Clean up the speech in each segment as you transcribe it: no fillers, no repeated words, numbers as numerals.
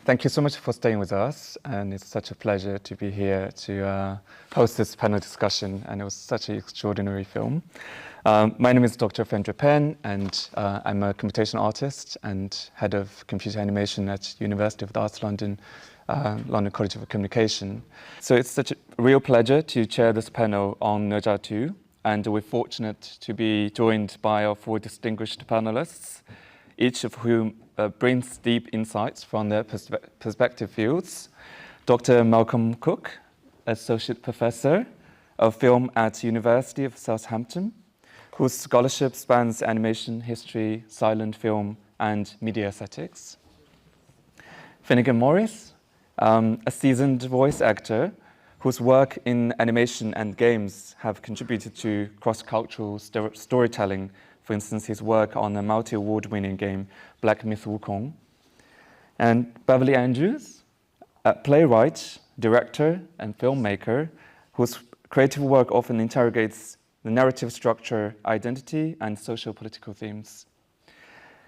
Thank you so much for staying with us, and it's such a pleasure to be here to host this panel discussion, and it was such an extraordinary film. My name is Dr. Friendred Peng, and I'm a computational artist and head of computer animation at University of the Arts London, London College of Communication. So it's such a real pleasure to chair this panel on Ne Zha 2, and we're fortunate to be joined by our 4 distinguished panelists, each of whom brings deep insights from their perspective fields. Dr. Malcolm Cook, Associate Professor of Film at University of Southampton, whose scholarship spans animation, history, silent film, and media aesthetics. Finnigan Morris, a seasoned voice actor whose work in animation and games have contributed to cross-cultural storytelling. For instance, his work on the multi-award-winning game Black Myth Wukong. And Beverly Andrews, a playwright, director, and filmmaker whose creative work often interrogates the narrative structure, identity, and social-political themes.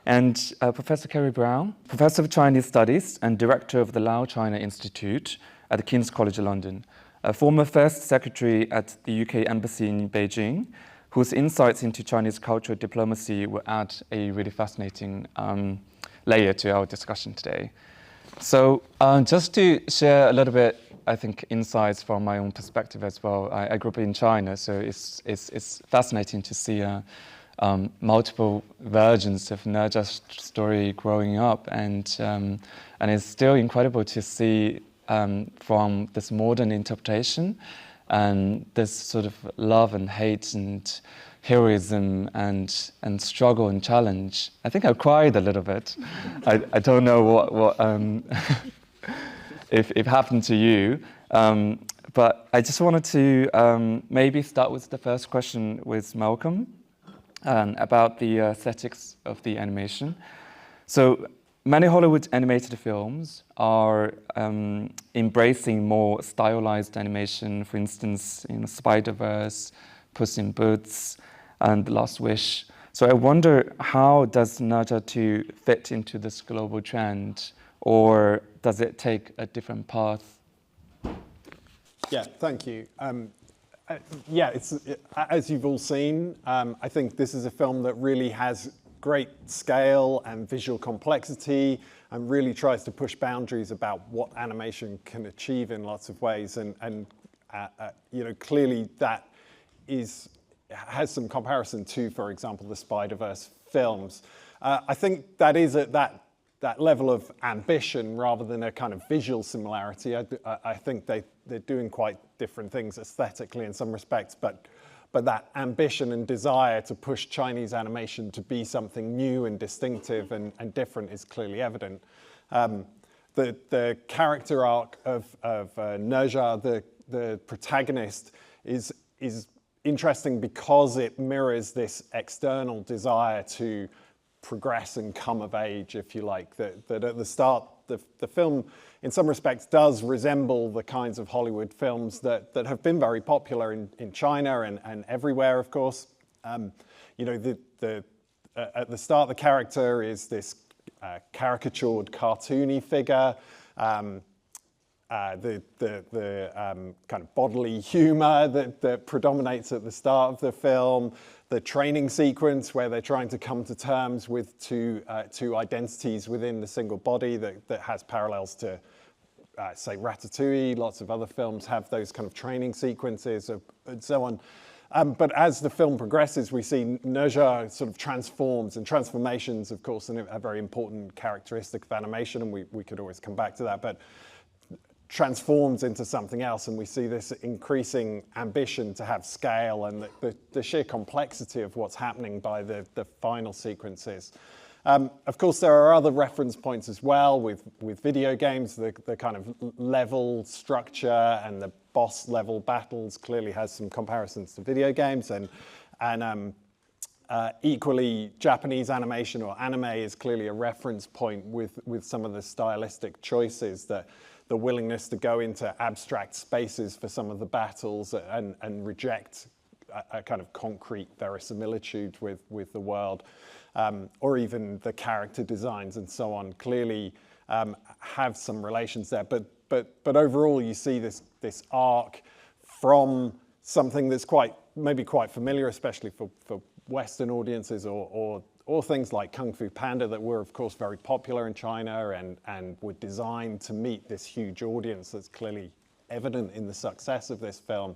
And Professor Kerry Brown, Professor of Chinese Studies and Director of the Lao China Institute at the King's College London, a former First Secretary at the UK Embassy in Beijing, whose insights into Chinese cultural diplomacy will add a really fascinating layer to our discussion today. So just to share a little bit, I think, insights from my own perspective as well. I grew up in China, so it's fascinating to see multiple versions of Ne Zha's story growing up, and it's still incredible to see from this modern interpretation and this sort of love and hate and heroism and struggle and challenge. I think I cried a little bit. I don't know what if it happened to you, but I just wanted to maybe start with the first question with Malcolm about the aesthetics of the animation. So many Hollywood animated films are embracing more stylized animation, for instance, in Spider-Verse, Puss in Boots, and The Last Wish. So I wonder, how does Ne Zha 2 fit into this global trend, or does it take a different path? Yeah, thank you. Yeah, as you've all seen, I think this is a film that really has great scale and visual complexity, and really tries to push boundaries about what animation can achieve in lots of ways. And you know, clearly that has some comparison to, for example, the Spider-Verse films. I think that is at that level of ambition rather than a kind of visual similarity. I think they're doing quite different things aesthetically in some respects, but that ambition and desire to push Chinese animation to be something new and distinctive and different is clearly evident. The character arc of Ne Zha, the protagonist, is interesting because it mirrors this external desire to progress and come of age, if you like, that at the start, the film in some respects does resemble the kinds of Hollywood films that have been very popular in China and everywhere, of course. You know, at the start, the character is this caricatured, cartoony figure. The kind of bodily humor that predominates at the start of the film, the training sequence where they're trying to come to terms with two identities within the single body that has parallels to, say, Ratatouille. Lots of other films have those kind of training sequences and so on. But as the film progresses, we see Ne Zha sort of transforms, and transformations, of course, are a very important characteristic of animation, and we could always come back to that. But transforms into something else, and we see this increasing ambition to have scale and the sheer complexity of what's happening by the final sequences. Of course, there are other reference points as well with video games. The kind of level structure and the boss level battles clearly has some comparisons to video games, and equally, Japanese animation or anime is clearly a reference point with some of the stylistic choices, that the willingness to go into abstract spaces for some of the battles and reject a kind of concrete verisimilitude with the world, or even the character designs and so on, clearly have some relations there. But overall, you see this arc from something that's maybe quite familiar, especially for Western audiences, or things like Kung Fu Panda that were, of course, very popular in China and were designed to meet this huge audience that's clearly evident in the success of this film,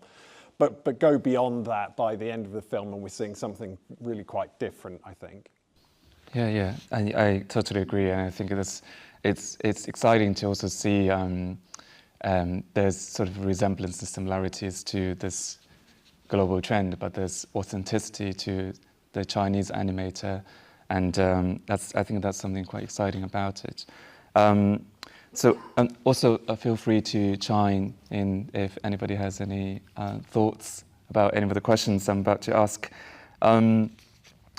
but go beyond that by the end of the film, and we're seeing something really quite different, I think. Yeah, I totally agree, and I think it's exciting to also see there's sort of resemblance and similarities to this global trend, but there's authenticity to the Chinese animator, and I think that's something quite exciting about it. So also feel free to chime in if anybody has any thoughts about any of the questions I'm about to ask.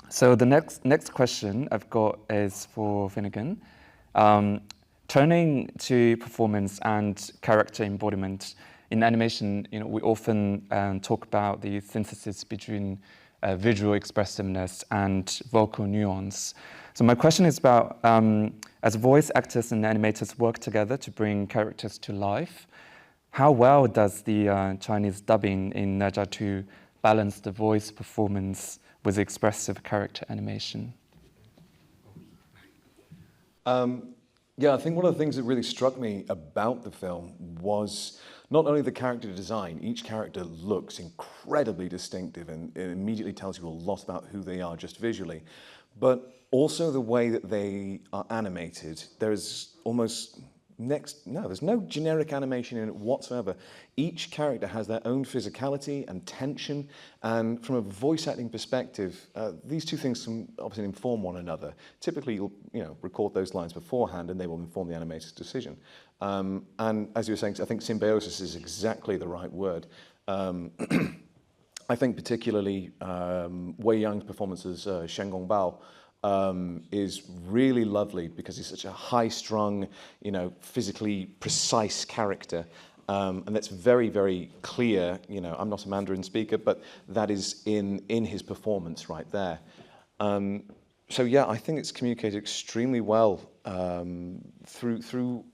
So the next question I've got is for Finnigan. Turning to performance and character embodiment in animation, we often talk about the synthesis between visual expressiveness and vocal nuance. So my question is about, as voice actors and animators work together to bring characters to life, how well does the Chinese dubbing in Ne Zha 2 balance the voice performance with expressive character animation? Yeah, I think one of the things that really struck me about the film was not only the character design. Each character looks incredibly distinctive and it immediately tells you a lot about who they are just visually, but also the way that they are animated. There's no generic animation in it whatsoever. Each character has their own physicality and tension, and from a voice acting perspective, these two things can obviously inform one another. Typically, you'll record those lines beforehand, and they will inform the animator's decision. And as you were saying, I think symbiosis is exactly the right word. I think particularly Wei Yang's performance as Shen Gongbao is really lovely because he's such a high-strung, physically precise character, and that's very, very clear. I'm not a Mandarin speaker, but that is in his performance right there. So yeah, I think it's communicated extremely well through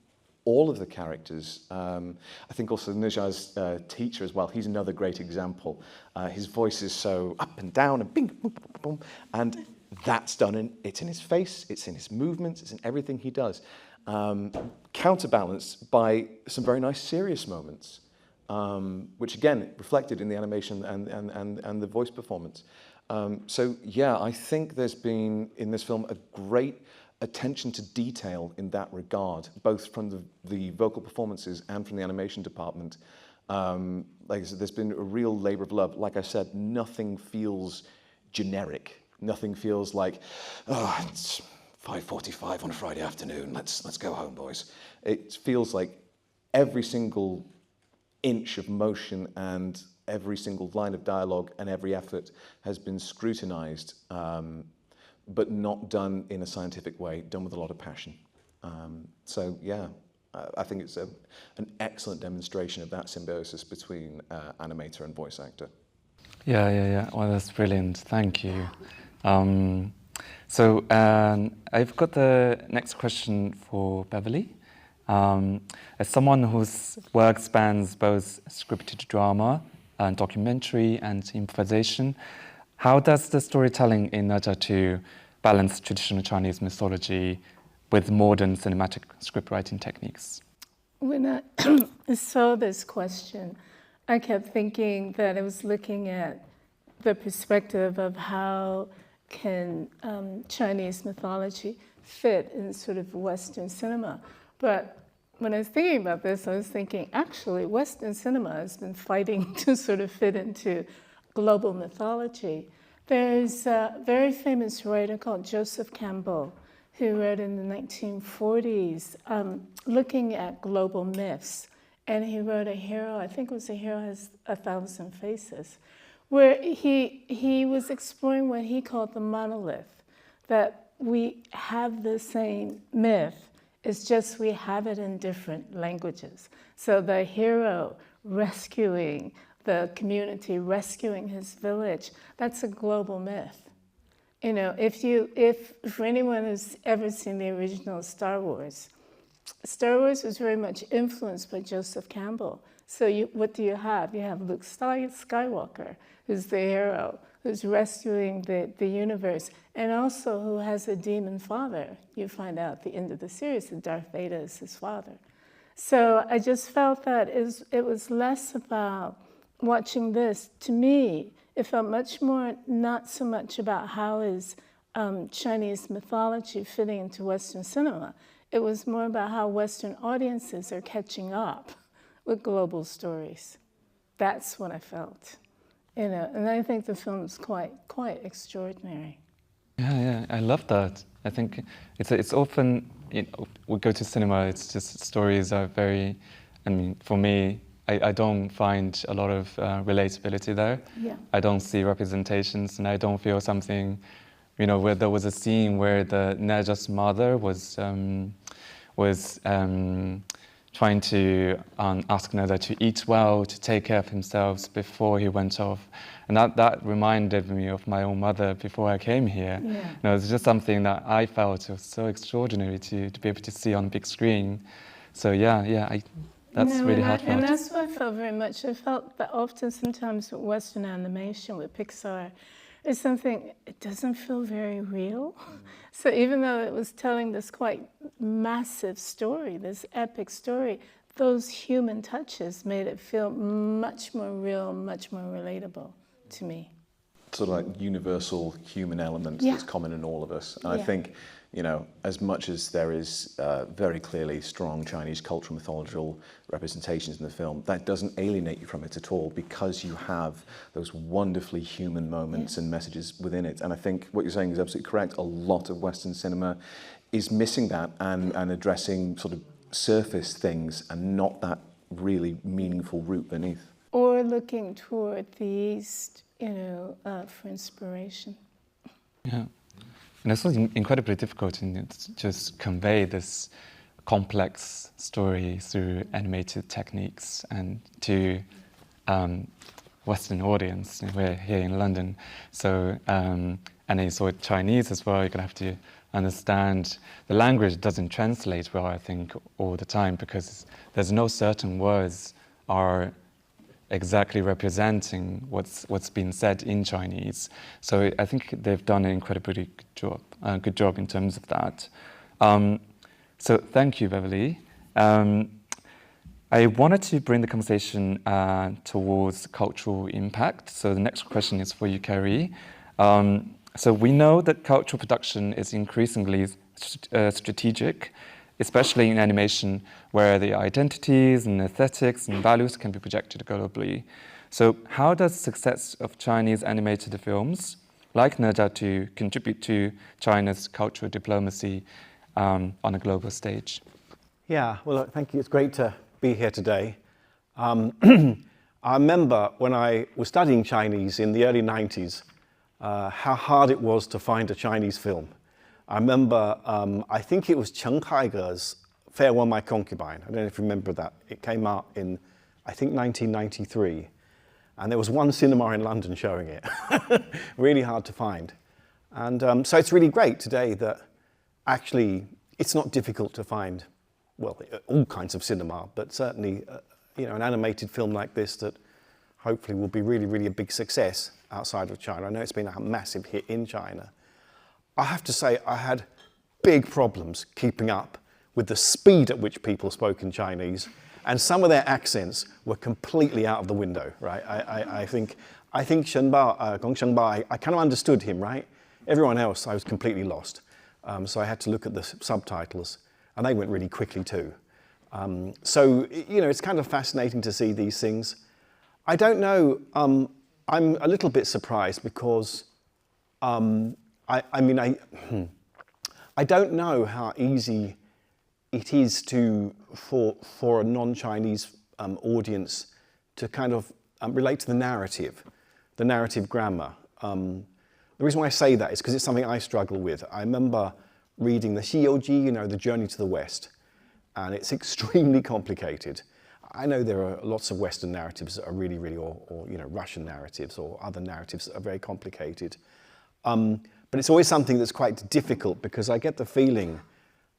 all of the characters. I think also Ne Zha's teacher as well. He's another great example. His voice is so up and down and bing, boom, boom, boom, and that's done, it's in his face, it's in his movements, it's in everything he does. Counterbalanced by some very nice serious moments, which again, reflected in the animation and the voice performance. So yeah, I think there's been, in this film, a great attention to detail in that regard, both from the vocal performances and from the animation department. Like I said, there's been a real labor of love. Like I said, nothing feels generic. Nothing feels like, oh, it's 5:45 on a Friday afternoon, let's go home, boys. It feels like every single inch of motion and every single line of dialogue and every effort has been scrutinized, but not done in a scientific way, done with a lot of passion. So yeah, I think it's an excellent demonstration of that symbiosis between animator and voice actor. Yeah. Well, that's brilliant. Thank you. So I've got the next question for Beverly. As someone whose work spans both scripted drama and documentary and improvisation, how does the storytelling in Ne Zha 2 balance traditional Chinese mythology with modern cinematic scriptwriting techniques? When I saw this question, I kept thinking that I was looking at the perspective of how can Chinese mythology fit in sort of Western cinema. But when I was thinking about this, I was thinking, actually, Western cinema has been fighting to sort of fit into global mythology. There's a very famous writer called Joseph Campbell, who wrote in the 1940s, looking at global myths. And he wrote a hero, I think it was A Hero Has 1,000 Faces, where he was exploring what he called the monolith, that we have the same myth, it's just we have it in different languages. So the hero rescuing the community rescuing his village, that's a global myth. You know, if for anyone who's ever seen the original Star Wars was very much influenced by Joseph Campbell. So what do you have? You have Luke Skywalker, who's the hero, who's rescuing the universe, and also who has a demon father. You find out at the end of the series that Darth Vader is his father. So I just felt that it was less about watching this. To me, it felt much more, not so much about how is Chinese mythology fitting into Western cinema. It was more about how Western audiences are catching up with global stories. That's what I felt, you know. And I think the film is quite extraordinary. Yeah, I love that. I think it's often, you know, we go to cinema. It's just stories are very. I mean, for me, I don't find a lot of relatability there. Yeah. I don't see representations, and I don't feel something. You know, where there was a scene where the Ne Zha's mother was trying to ask Ne Zha to eat well, to take care of himself before he went off. And that reminded me of my own mother before I came here. Yeah. You know, it's just something that I felt was so extraordinary to be able to see on big screen. So that's really heartfelt. And that's what I felt very much. I felt that often sometimes with Western animation, with Pixar, it's something, it doesn't feel very real. So even though it was telling this quite massive story, this epic story, those human touches made it feel much more real, much more relatable to me. Sort of like universal human elements that's common in all of us. And I think, you know, as much as there is very clearly strong Chinese cultural mythological representations in the film, that doesn't alienate you from it at all, because you have those wonderfully human moments and messages within it. And I think what you're saying is absolutely correct. A lot of Western cinema is missing that and addressing sort of surface things and not that really meaningful root beneath. Or looking toward the East, you know, for inspiration. Yeah. And it's also incredibly difficult to just convey this complex story through animated techniques and to Western audience. We're here in London, so and it's all Chinese as well. You're gonna have to understand the language doesn't translate well, I think, all the time, because there's no certain words are exactly representing what's been said in Chinese. So I think they've done an incredibly good job in terms of that. So thank you, Beverly. I wanted to bring the conversation towards cultural impact. So the next question is for you, Carrie. So we know that cultural production is increasingly strategic, especially in animation, where the identities and aesthetics and values can be projected globally. So how does the success of Chinese animated films, like Ne Zha, to contribute to China's cultural diplomacy on a global stage? Yeah, well, look, thank you. It's great to be here today. I remember when I was studying Chinese in the early 90s, how hard it was to find a Chinese film. I remember, I think it was Cheng Haige's Farewell My Concubine. I don't know if you remember that. It came out in, I think, 1993. And there was one cinema in London showing it. Really hard to find. And so it's really great today that actually it's not difficult to find, well, all kinds of cinema, but certainly you know, an animated film like this that hopefully will be really, really a big success outside of China. I know it's been a massive hit in China. I have to say I had big problems keeping up with the speed at which people spoke in Chinese, and some of their accents were completely out of the window, right? I think Shenbao, Gong Shenbao, I kind of understood him, right? Everyone else, I was completely lost. So I had to look at the subtitles, and they went really quickly too. So, you know, it's kind of fascinating to see these things. I don't know, I'm a little bit surprised because I don't know how easy it is for a non-Chinese audience to kind of relate to the narrative grammar. The reason why I say that is because it's something I struggle with. I remember reading the 西游记, you know, the Journey to the West, and it's extremely complicated. I know there are lots of Western narratives that are really, really, or Russian narratives or other narratives that are very complicated. But it's always something that's quite difficult because I get the feeling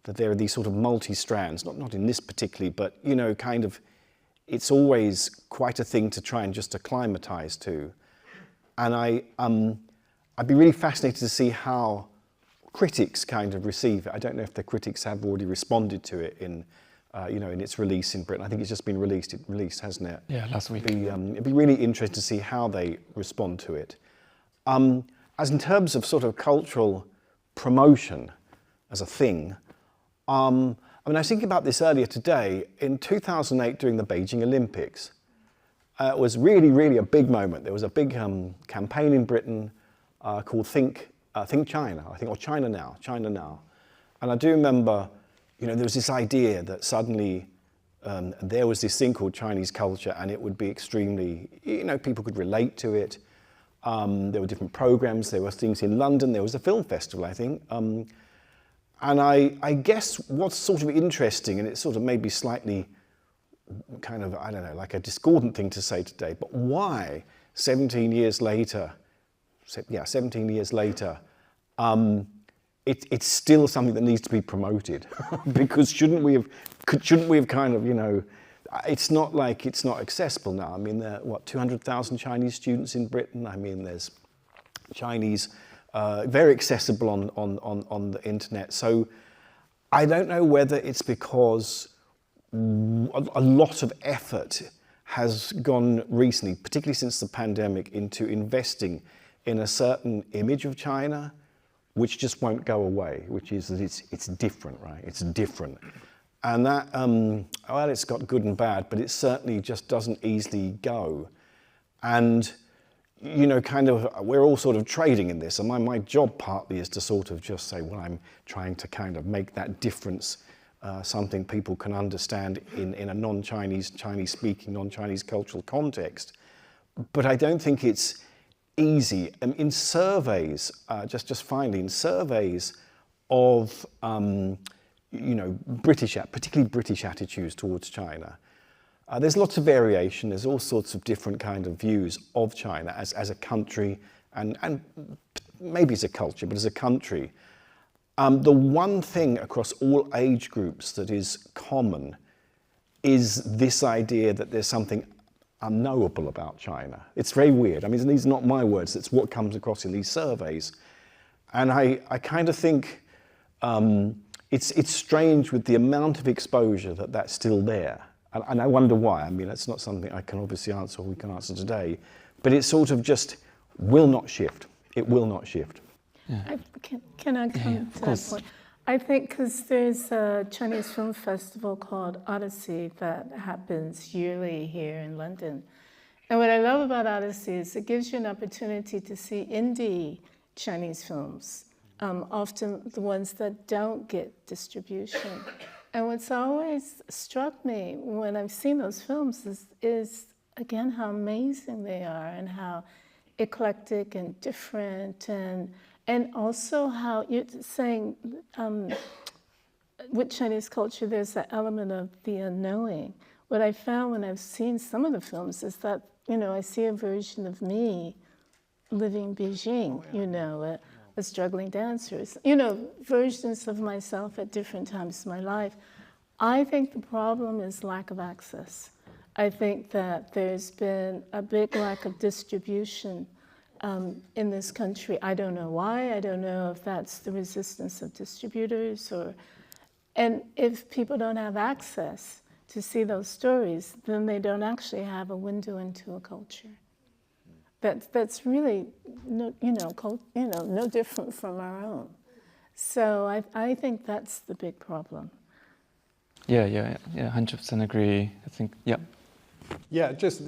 that there are these sort of multi-strands, not in this particularly, but, kind of, it's always quite a thing to try and just acclimatize to. And I'd be really fascinated to see how critics kind of receive it. I don't know if the critics have already responded to it in its release in Britain. I think it's just been released, hasn't it? Yeah, last week. It'd be really interesting to see how they respond to it. As in terms of sort of cultural promotion as a thing, I was thinking about this earlier today. In 2008, during the Beijing Olympics, it was really, really a big moment. There was a big campaign in Britain called Think China, I think, or China Now. And I do remember, there was this idea that suddenly there was this thing called Chinese culture, and it would be extremely, people could relate to it. There were different programs. There were things in London. There was a film festival, I think. And I guess what's sort of interesting, and it's sort of maybe slightly kind of, I don't know, like a discordant thing to say today, but why 17 years later, it's still something that needs to be promoted? Because shouldn't we have kind of, it's not like it's not accessible now. I mean, there are, 200,000 Chinese students in Britain. I mean, there's Chinese, very accessible on the internet. So I don't know whether it's because a lot of effort has gone recently, particularly since the pandemic, into investing in a certain image of China, which just won't go away, which is that it's different, right? It's different. And that, it's got good and bad, but it certainly just doesn't easily go. And, kind of, we're all sort of trading in this. And my job partly is to sort of just say, well, I'm trying to kind of make that difference something people can understand in a non-Chinese, Chinese-speaking, non-Chinese cultural context. But I don't think it's easy. In surveys, just finally, in surveys of, particularly British attitudes towards China, there's lots of variation. There's all sorts of different kind of views of China as a country and maybe as a culture, but as a country. The one thing across all age groups that is common is this idea that there's something unknowable about China. It's very weird. I mean, these are not my words. It's what comes across in these surveys. And I kind of think it's strange with the amount of exposure that's still there. And I wonder why. I mean, it's not something I can obviously answer or we can answer today. But it sort of just will not shift. It will not shift. Yeah. Can I come to that point? I think because there's a Chinese film festival called Odyssey that happens yearly here in London. And what I love about Odyssey is it gives you an opportunity to see indie Chinese films, often the ones that don't get distribution. And what's always struck me when I've seen those films is again, how amazing they are and how eclectic and different and also how you're saying with Chinese culture, there's that element of the unknowing. What I found when I've seen some of the films is that, I see a version of me living Beijing, a struggling dancer, versions of myself at different times in my life. I think the problem is lack of access. I think that there's been a big lack of distribution in this country. I don't know why. I don't know if that's the resistance of distributors and if people don't have access to see those stories, then they don't actually have a window into a culture. That's really no different from our own. So I think that's the big problem. Yeah, 100% agree. I think, yeah. Yeah, just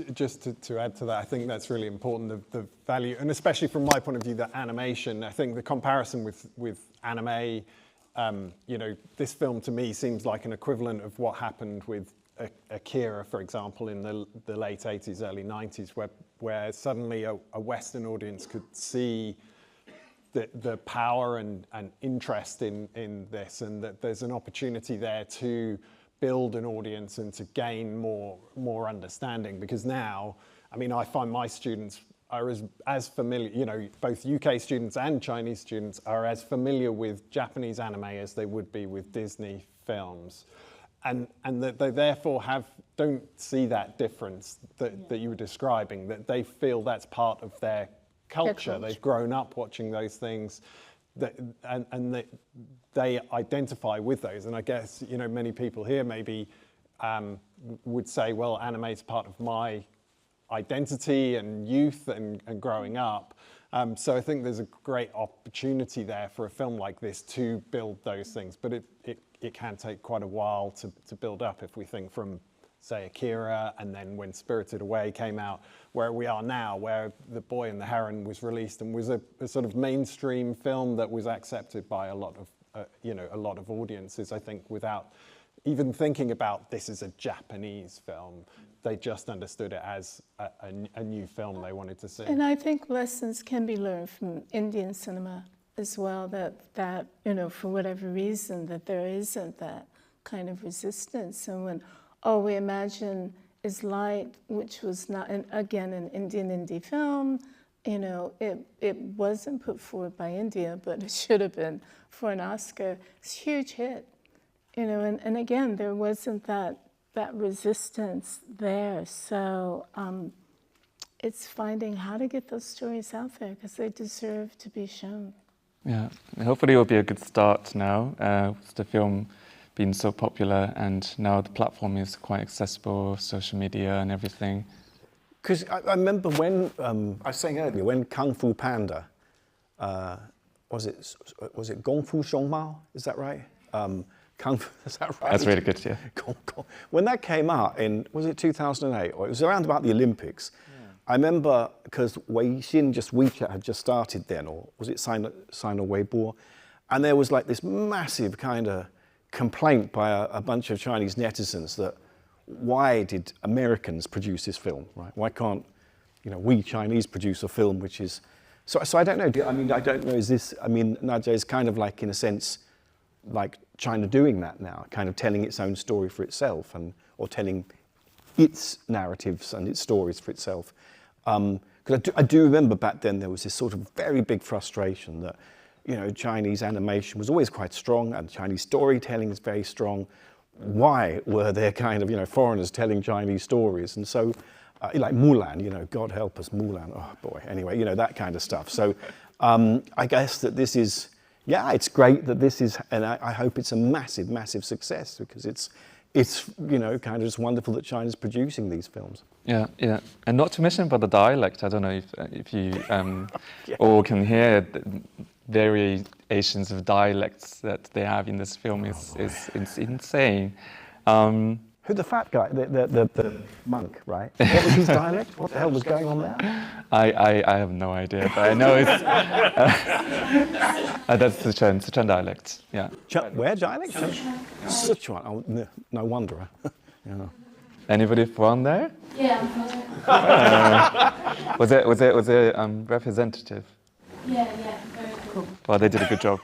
to add to that, I think that's really important, the value, and especially from my point of view, the animation. I think the comparison with anime, this film to me seems like an equivalent of what happened with Akira, for example, in the late 80s, early 90s, where suddenly a Western audience could see the power and interest in this, and that there's an opportunity there to build an audience and to gain more understanding, because now, I mean, I find my students are as familiar, you know, both UK students and Chinese students are as familiar with Japanese anime as they would be with Disney films. And that they therefore don't see that difference that you were describing, that they feel that's part of their culture. They've grown up watching those things, and they identify with those. And I guess, you know, many people here maybe would say, well, anime is part of my identity and youth and growing up. So I think there's a great opportunity there for a film like this to build those things, but it can take quite a while to build up. If we think from, say, Akira, and then when Spirited Away came out, where we are now, where The Boy and the Heron was released and was a sort of mainstream film that was accepted by a lot of, you know, a lot of audiences, I think, without even thinking about this is a Japanese film. They just understood it as a new film they wanted to see. And I think lessons can be learned from Indian cinema as well, that you know, for whatever reason, that there isn't that kind of resistance. And when all we imagine is light, which was not, again, an Indian indie film, you know, it wasn't put forward by India, but it should have been for an Oscar. It's a huge hit, you know, and again, there wasn't that resistance there. So it's finding how to get those stories out there, because they deserve to be shown. Yeah, hopefully it will be a good start now, with the film being so popular, and now the platform is quite accessible, social media and everything. Because I remember when, I was saying earlier, when Kung Fu Panda, was it Gong Fu Xiong Mao, is that right? Kung Fu, is that right? That's really good, yeah. When that came out in, was it 2008? Or it was around about the Olympics. I remember, because WeChat had just started then, or was it Sina Weibo? And there was like this massive kind of complaint by a bunch of Chinese netizens that why did Americans produce this film, right? Why can't, you know, we Chinese produce a film which is... So I don't know, I mean, I don't know, is this, I mean, Ne Zha is kind of like, in a sense, like China doing that now, kind of telling its own story for itself, or telling its narratives and its stories for itself. Because I do remember back then there was this sort of very big frustration that, you know, Chinese animation was always quite strong and Chinese storytelling is very strong. Why were there kind of, you know, foreigners telling Chinese stories? And so, like Mulan, you know, God help us, Mulan, oh boy, anyway, you know, that kind of stuff. So I guess that this is, yeah, it's great that this is, and I hope it's a massive, massive success, because it's, you know, kind of just wonderful that China's producing these films. Yeah, yeah, and not to mention about the dialect. I don't know if you all can hear the variations of dialects that they have in this film. It's insane. Who, the fat guy, the monk, right? What was his dialect? What the hell was going on there? I have no idea, but I know it's that's the Sichuan dialect. Yeah. Where dialect? Sichuan. Oh, no wonder. Yeah. Anybody from there? Yeah, I'm from there. Was it representative? Yeah, very cool. Well, they did a good job.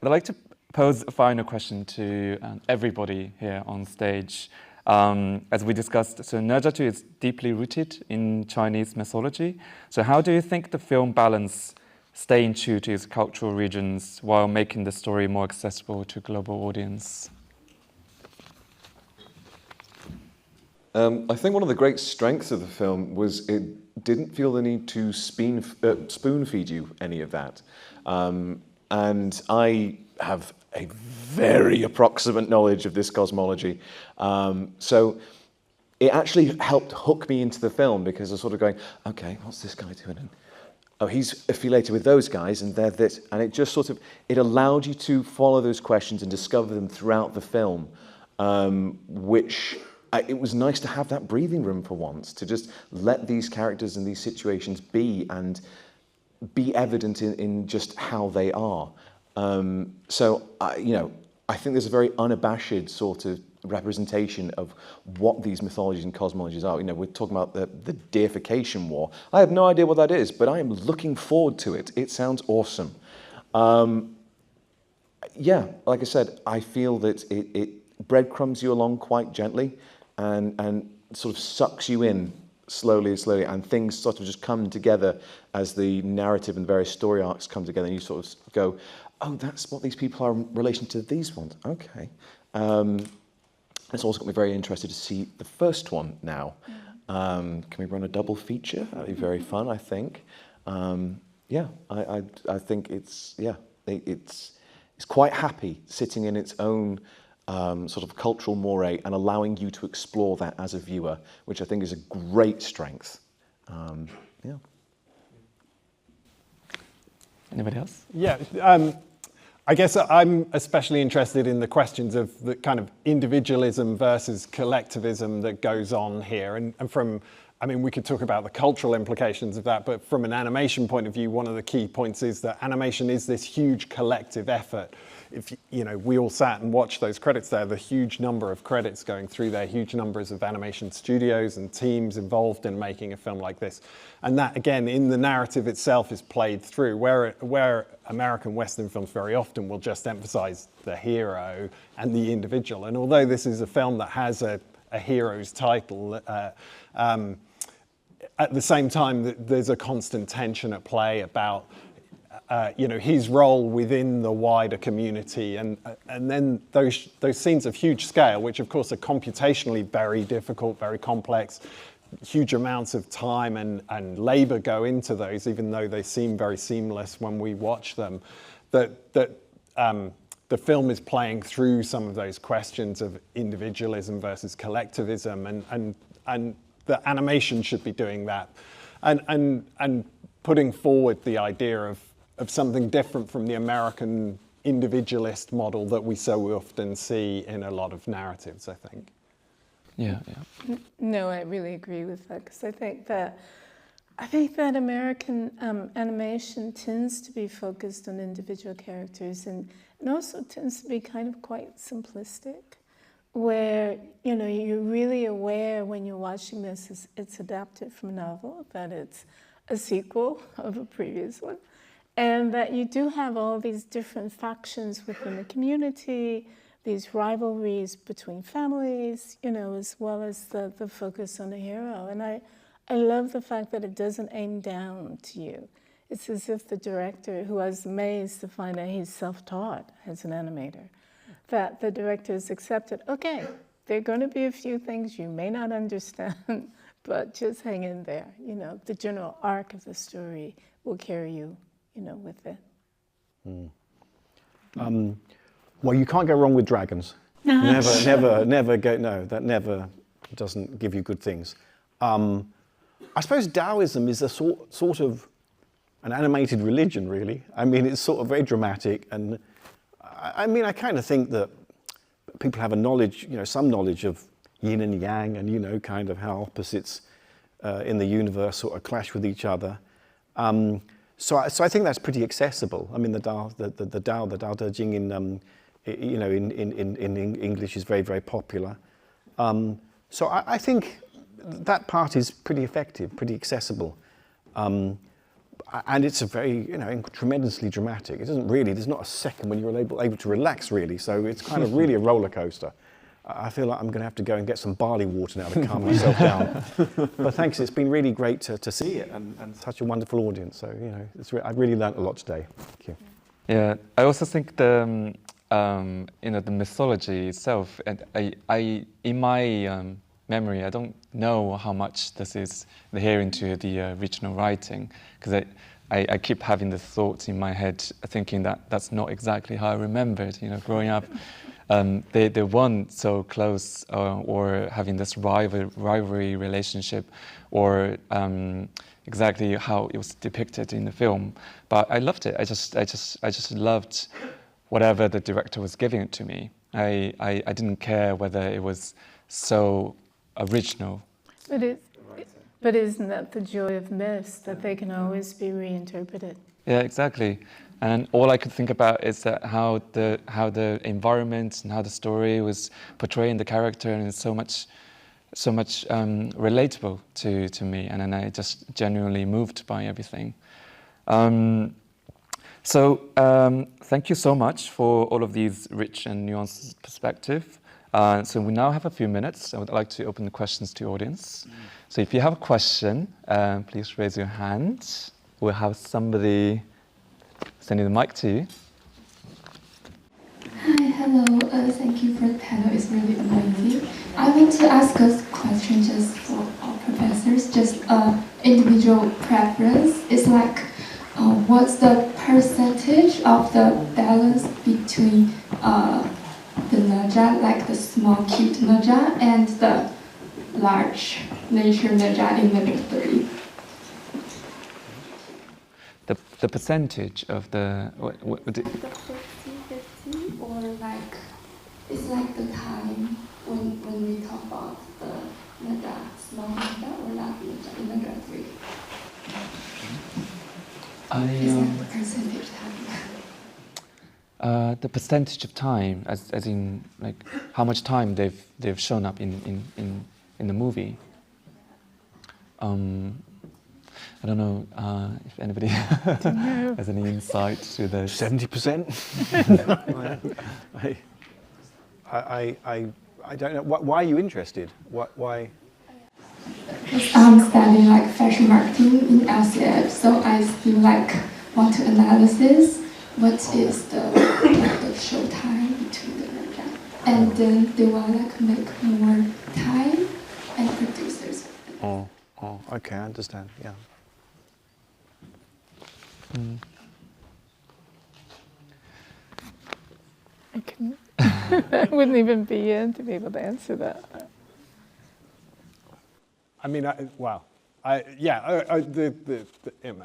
I'd like to pose a final question to everybody here on stage. As we discussed, so Ne Zha is deeply rooted in Chinese mythology. So how do you think the film balance staying true to its cultural regions while making the story more accessible to a global audience? I think one of the great strengths of the film was it didn't feel the need to spoon feed you any of that. And I have a very approximate knowledge of this cosmology. So it actually helped hook me into the film, because I was sort of going, okay, what's this guy doing? And, oh, he's affiliated with those guys and they're this. And it just sort of, it allowed you to follow those questions and discover them throughout the film, which it was nice to have that breathing room for once, to just let these characters and these situations be and be evident in just how they are. So, you know, I think there's a very unabashed sort of representation of what these mythologies and cosmologies are. You know, we're talking about the deification war. I have no idea what that is, but I am looking forward to it. It sounds awesome. Yeah, like I said, I feel that it breadcrumbs you along quite gently and sort of sucks you in slowly, and things sort of just come together as the narrative and various story arcs come together, and you sort of go, oh, that's what these people are in relation to these ones. Okay. It's also got me very interested to see the first one now. Can we run a double feature? That'd be very fun, I think. Yeah, I think it's quite happy sitting in its own sort of cultural moray and allowing you to explore that as a viewer, which I think is a great strength. Yeah. Anybody else? Yeah, I guess I'm especially interested in the questions of the kind of individualism versus collectivism that goes on here. And from, I mean, we could talk about the cultural implications of that, but from an animation point of view, one of the key points is that animation is this huge collective effort. If you know, we all sat and watched those credits there, the huge number of credits going through there, huge numbers of animation studios and teams involved in making a film like this. And that, again, in the narrative itself is played through, where American Western films very often will just emphasize the hero and the individual. And although this is a film that has a hero's title, at the same time, there's a constant tension at play about you know, his role within the wider community, and then those scenes of huge scale, which of course are computationally very difficult, very complex, huge amounts of time and labor go into those, even though they seem very seamless when we watch them. The film is playing through some of those questions of individualism versus collectivism, and the animation should be doing that, and putting forward the idea of something different from the American individualist model that we so often see in a lot of narratives, I think. Yeah. No, I really agree with that, because I think that American animation tends to be focused on individual characters, and also tends to be kind of quite simplistic, where, you know, you're really aware when you're watching this, it's adapted from a novel, that it's a sequel of a previous one, and that you do have all these different factions within the community, these rivalries between families, you know, as well as the focus on the hero. And I love the fact that it doesn't aim down to you. It's as if the director, who I was amazed to find out he's self-taught as an animator, that the director has accepted, okay, there are going to be a few things you may not understand, but just hang in there. You know, the general arc of the story will carry you, you know, with it. Well, you can't go wrong with dragons. Never go, no, that never doesn't give you good things. I suppose Taoism is a sort of an animated religion, really. I mean, it's sort of very dramatic, and I mean, I kind of think that people have a knowledge, you know, some knowledge of yin and yang, and, you know, kind of how opposites in the universe sort of clash with each other. So I think that's pretty accessible. I mean, the Tao Te Ching in you know, in English is very, very popular. So I think that part is pretty effective, pretty accessible. And it's a very, you know, tremendously dramatic. It doesn't really, there's not a second when you're able to relax, really. So it's kind of really a roller coaster. I feel like I'm going to have to go and get some barley water now to calm myself down. But thanks, it's been really great to see it, and such a wonderful audience. So, you know, I've really learnt a lot today. Thank you. Yeah, I also think the you know, the mythology itself, and I in my memory, I don't know how much this is adhering to the original writing, because I keep having the thoughts in my head, thinking that that's not exactly how I remembered, you know, growing up. They weren't so close, or having this rivalry relationship, or exactly how it was depicted in the film. But I loved it. I just loved whatever the director was giving it to me. I didn't care whether it was so original. But isn't that the joy of myths, that they can always be reinterpreted? Yeah, exactly. And all I could think about is that how the environment and how the story was portraying the character, and it's so much relatable to me, and then I just genuinely moved by everything. So thank you so much for all of these rich and nuanced perspective. So we now have a few minutes. I would like to open the questions to the audience. So if you have a question, please raise your hand. We'll have somebody sending the mic to you. Hi, hello. Thank you for the panel. It's really amazing. I want to ask a question just for our professors, just individual preference. It's like, what's the percentage of the balance between the Ne Zha, like the small cute Ne Zha, and the large nature Ne Zha in number 3? The percentage of the... what The 50-50, or like, it's like the time when we talk about the Ne Zha, small Ne Zha, or large Ne Zha in number 3. Is that the percentage time? The percentage of time, as in like how much time they've shown up in the movie. I don't know if anybody has any insight to this. 70%? I don't know. Why are you interested? Why? I'm studying like fashion marketing in LCF, so I still like want to analysis what is the show time between the Ne Zha, and then they want like make more time and producers. Oh, okay, I understand. Yeah. I wouldn't even be in to be able to answer that. I mean, I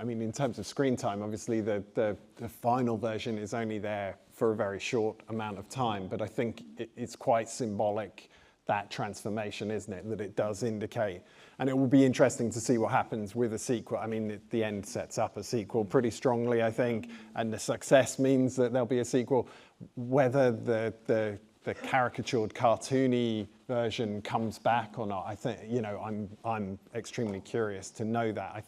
mean, in terms of screen time, obviously the final version is only there for a very short amount of time, but I think it's quite symbolic, that transformation, isn't it? That it does indicate. And it will be interesting to see what happens with a sequel. I mean, the end sets up a sequel pretty strongly, I think, and the success means that there'll be a sequel. Whether the caricatured, cartoony version comes back or not, I think, you know, I'm extremely curious to know that.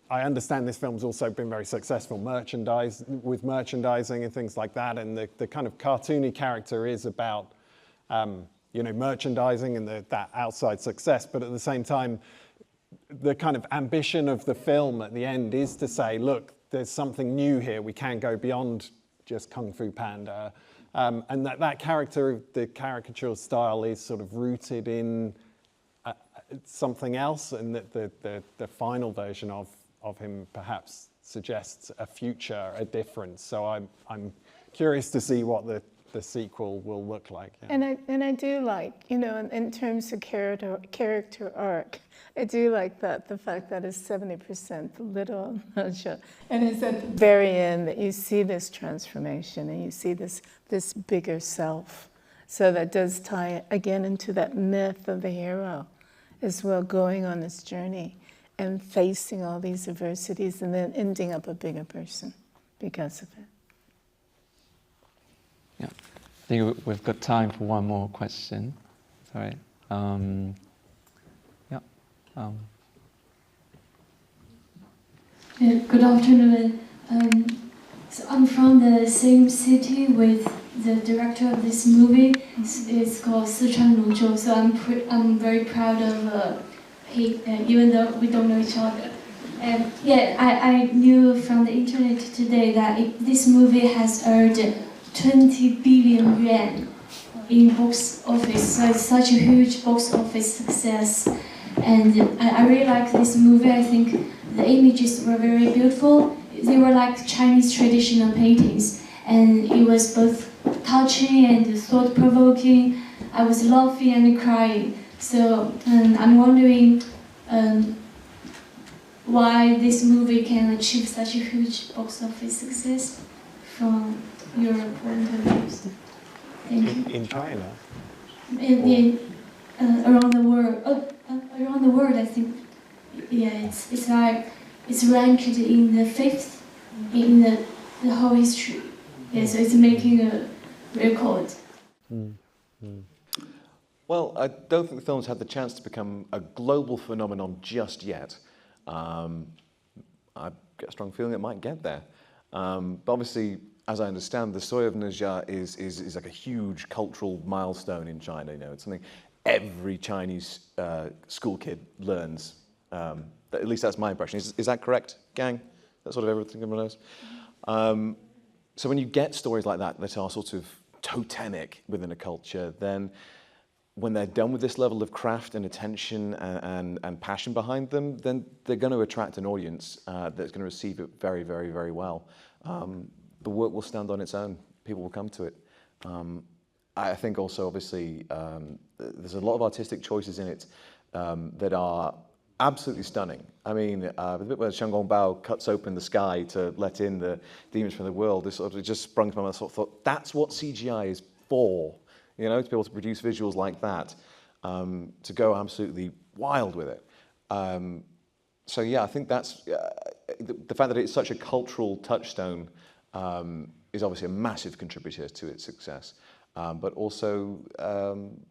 I understand this film's also been very successful with merchandising and things like that, and the kind of cartoony character is about you know, merchandising and that outside success, but at the same time, the kind of ambition of the film at the end is to say, look, there's something new here. We can go beyond just Kung Fu Panda. And that character, the caricature style, is sort of rooted in something else, and that the final version of him perhaps suggests a future, a difference. So I'm curious to see what the sequel will look like. Yeah. And I do like, you know, in terms of character arc, I do like that, the fact that it's 70% little Ne Zha. And it's at the very end that you see this transformation and you see this bigger self. So that does tie again into that myth of the hero as well, going on this journey and facing all these adversities and then ending up a bigger person because of it. Yeah, I think we've got time for one more question. Sorry. Good afternoon. So I'm from the same city with the director of this movie. It's called Sichuan Luzhou. So I'm very proud of he, even though we don't know each other. And yeah, I knew from the internet today that this movie has earned 20 billion yuan in box office. So it's such a huge box office success. And I really like this movie. I think the images were very beautiful. They were like Chinese traditional paintings. And it was both touching and thought-provoking. I was laughing and crying. So I'm wondering why this movie can achieve such a huge box office success from your point of view. Thank you. In China? Around the world. Around the world, I think. Yeah, it's like it's ranked in the 5th in the whole history. Yeah, so it's making a record. Well, I don't think the film's had the chance to become a global phenomenon just yet. I get a strong feeling it might get there. But obviously, as I understand, the story of Ne Zha is like a huge cultural milestone in China. You know, it's something every Chinese school kid learns. At least that's my impression. Is that correct, gang? That's sort of everything everyone knows. So when you get stories like that that are sort of totemic within a culture, then when they're done with this level of craft and attention and passion behind them, then they're going to attract an audience that's going to receive it very, very, very well. The work will stand on its own. People will come to it. I think also, obviously, there's a lot of artistic choices in it that are absolutely stunning. I mean, the bit where Shen Gongbao cuts open the sky to let in the demons from the world, this sort of just sprung to my mind. I sort of thought, that's what CGI is for, you know, to be able to produce visuals like that, to go absolutely wild with it. So yeah, I think that's, the fact that it's such a cultural touchstone is obviously a massive contributor to its success. But also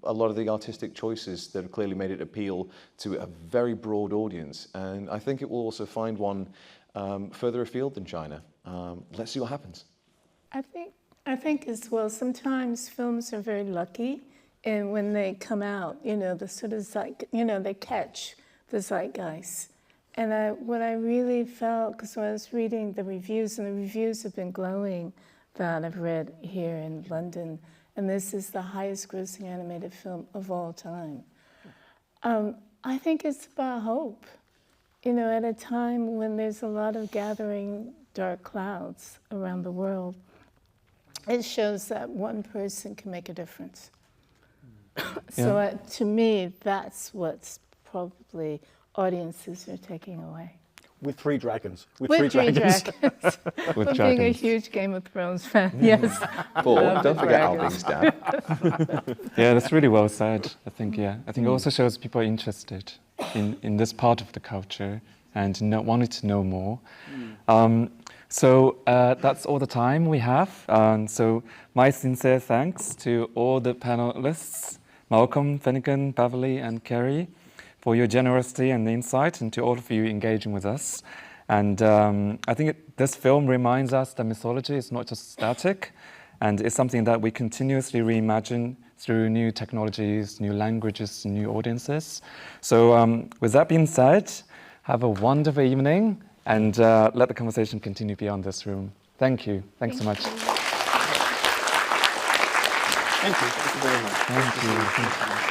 a lot of the artistic choices that have clearly made it appeal to a very broad audience. And I think it will also find one further afield than China. Let's see what happens. I think as well, sometimes films are very lucky, and when they come out, you know, the sort of they catch the zeitgeist. And what I really felt, because when I was reading the reviews, and the reviews have been glowing that I've read here in London, and this is the highest grossing animated film of all time. I think it's about hope. You know, at a time when there's a lot of gathering dark clouds around the world, it shows that one person can make a difference. So to me, that's what's probably audiences are taking away. With three dragons. With three dragons. With For dragons. being a huge Game of Thrones fan, yes. Paul, Love don't the forget dragons. Albing's dad. Yeah, that's really well said. I think it also shows people are interested in this part of the culture and wanted to know more. So that's all the time we have. So my sincere thanks to all the panelists, Malcolm, Finnigan, Beverly, and Kerry, for your generosity and insight, and to all of you engaging with us. And I think this film reminds us that mythology is not just static, and it's something that we continuously reimagine through new technologies, new languages, new audiences. So with that being said, have a wonderful evening, and let the conversation continue beyond this room. Thank you. Thanks so much. Thank you. Thank you very much. Thank you.